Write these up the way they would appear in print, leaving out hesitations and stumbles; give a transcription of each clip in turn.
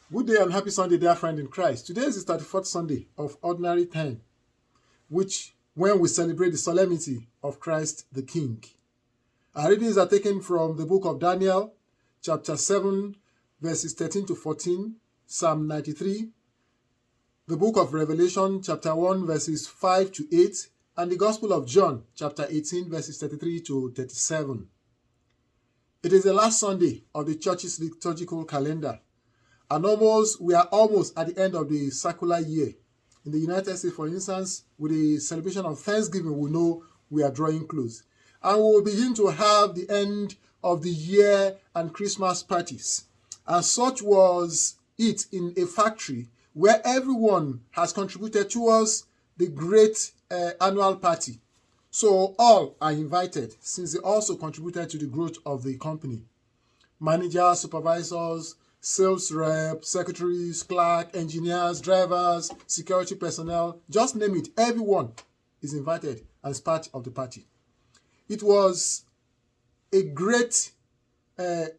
Good day and happy Sunday, dear friend in Christ. Today is the 34th Sunday of Ordinary Time, when we celebrate the solemnity of Christ the King. Our readings are taken from the book of Daniel, chapter 7, verses 13 to 14, Psalm 93, the book of Revelation, chapter 1, verses 5 to 8, and the Gospel of John, chapter 18, verses 33 to 37. It is the last Sunday of the church's liturgical calendar. And we are almost at the end of the circular year. In the United States, for instance, with the celebration of Thanksgiving, we know we are drawing close. And we will begin to have the end of the year and Christmas parties. And such was it in a factory where everyone has contributed towards the great annual party. So all are invited, since they also contributed to the growth of the company. Managers, supervisors, sales rep, secretaries, clerk, engineers, drivers, security personnel, just name it. Everyone is invited as part of the party. It was a great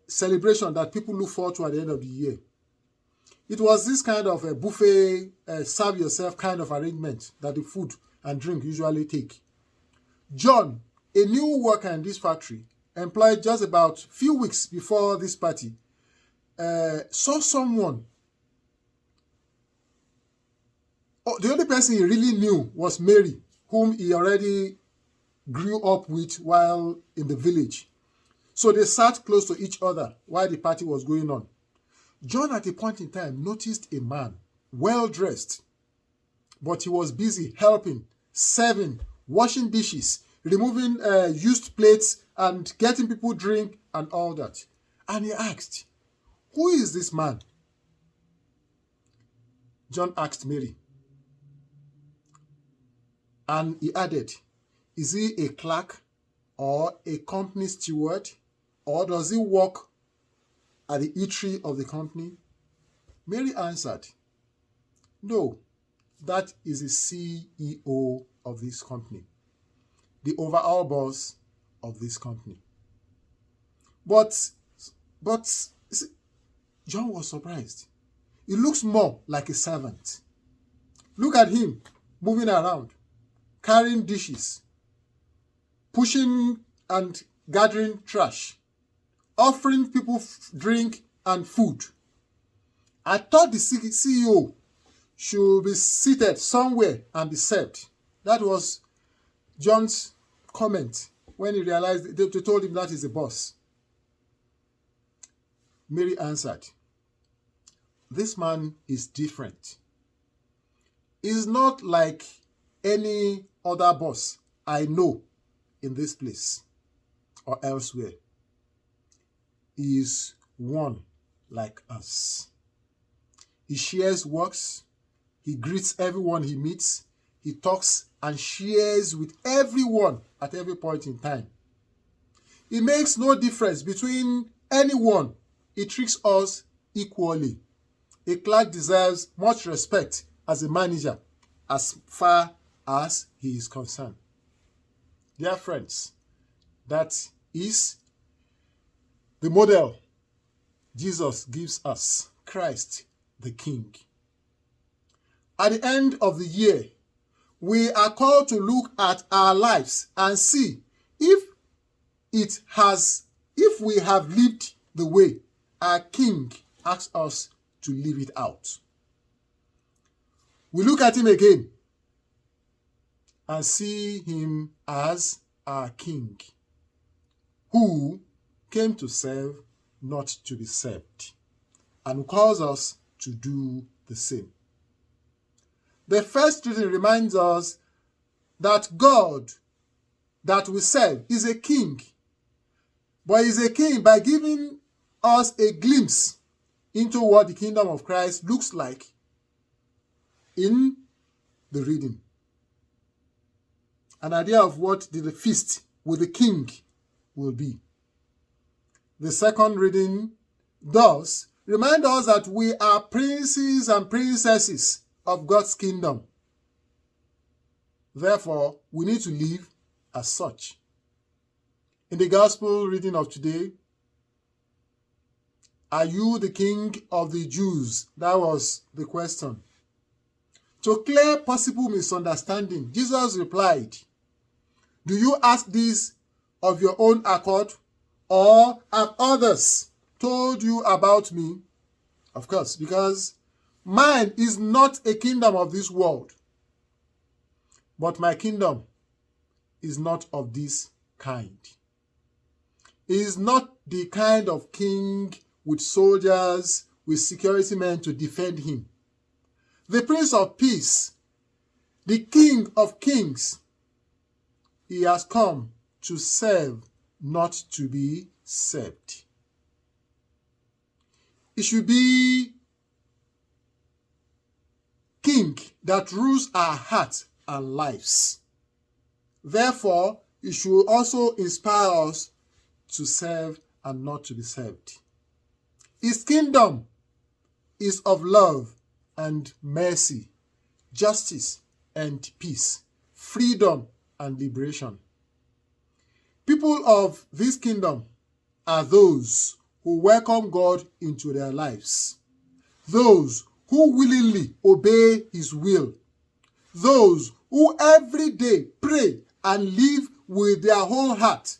celebration that people look forward to at the end of the year. It was this kind of a buffet, serve yourself kind of arrangement that the food and drink usually take. John, a new worker in this factory, employed just about a few weeks before this party, saw someone. The only person he really knew was Mary, whom he already grew up with while in the village. So they sat close to each other while the party was going on. John, at a point in time, noticed a man, well-dressed, but he was busy helping, serving, washing dishes, removing used plates, and getting people drink and all that. And he asked, "Who is this man?" John asked Mary. And he added, "Is he a clerk or a company steward, or does he work at the eatery of the company?" Mary answered, "No, that is the CEO of this company, the overall boss of this company." But John was surprised. He looks more like a servant. Look at him moving around, carrying dishes, pushing and gathering trash, offering people drink and food. I thought the CEO should be seated somewhere and be served. That was John's comment when he realized they told him that is the boss. Mary answered, "This man is different. He's not like any other boss I know in this place or elsewhere. He is one like us. He shares works, he greets everyone he meets, he talks and shares with everyone at every point in time. He makes no difference between anyone. He treats us equally. A clerk deserves much respect as a manager as far as he is concerned." Dear friends, that is the model Jesus gives us, Christ the King. At the end of the year, we are called to look at our lives and see if we have lived the way our King asks us to live it out. We look at him again and see him as our King, who came to serve, not to be served, and calls us to do the same. The first reading reminds us that God that we serve is a king, but is a king by giving us a glimpse into what the kingdom of Christ looks like in the reading. An idea of what the feast with the king will be. The second reading does remind us that we are princes and princesses of God's kingdom. Therefore, we need to live as such. In the gospel reading of today, Are you the king of the Jews? That was the question. To clear possible misunderstanding, Jesus replied, do you ask this of your own accord, or have others told you about me? Of course, because mine is not a kingdom of this world, but my kingdom is not of this kind. He is not the kind of king with soldiers, with security men to defend him. The Prince of Peace, the King of Kings, he has come to serve, not to be served. He should be king that rules our hearts and lives. Therefore, it should also inspire us to serve and not to be served. His kingdom is of love and mercy, justice and peace, freedom and liberation. People of this kingdom are those who welcome God into their lives, those who willingly obey his will, those who every day pray and live with their whole heart.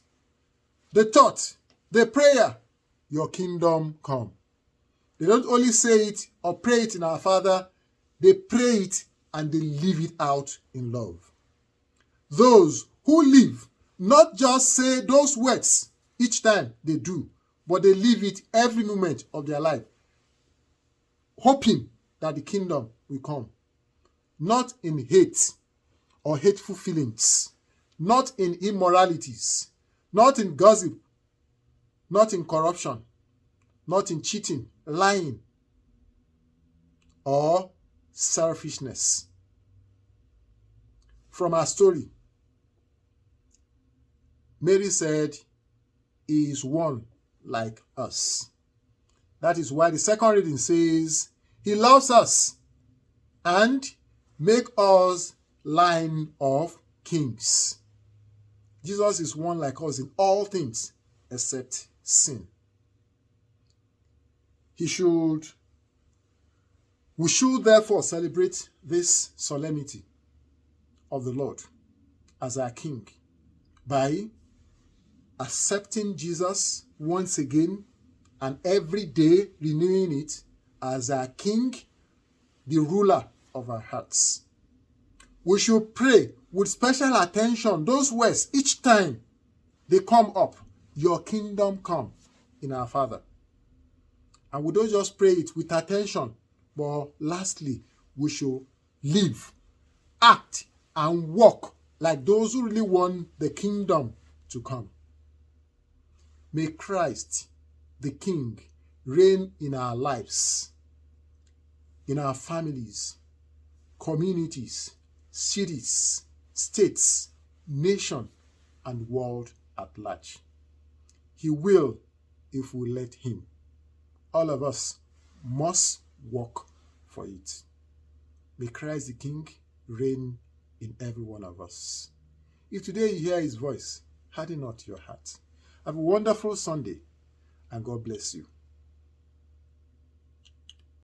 The thought, the prayer, your kingdom come. They don't only say it or pray it in our Father, they pray it and they live it out in love. Those who live, not just say those words each time they do, but they live it every moment of their life, hoping that the kingdom will come. Not in hate or hateful feelings, not in immoralities, not in gossip, not in corruption, not in cheating, lying, or selfishness. From our story, Mary said, he is one like us. That is why the second reading says, he loves us and make us line of kings. Jesus is one like us in all things except sin. We should therefore celebrate this solemnity of the Lord as our King by accepting Jesus once again and every day renewing it as our King, the ruler of our hearts. We should pray with special attention those words each time they come up, your kingdom come, in our Father. And we don't just pray it with attention, but lastly, we should live, act, and walk like those who really want the kingdom to come. May Christ, the King, reign in our lives, in our families, communities, cities, states, nation, and world at large. He will if we let him. All of us must work for it. May Christ the King reign in every one of us. If today you hear his voice, harden not your heart. Have a wonderful Sunday, and God bless you.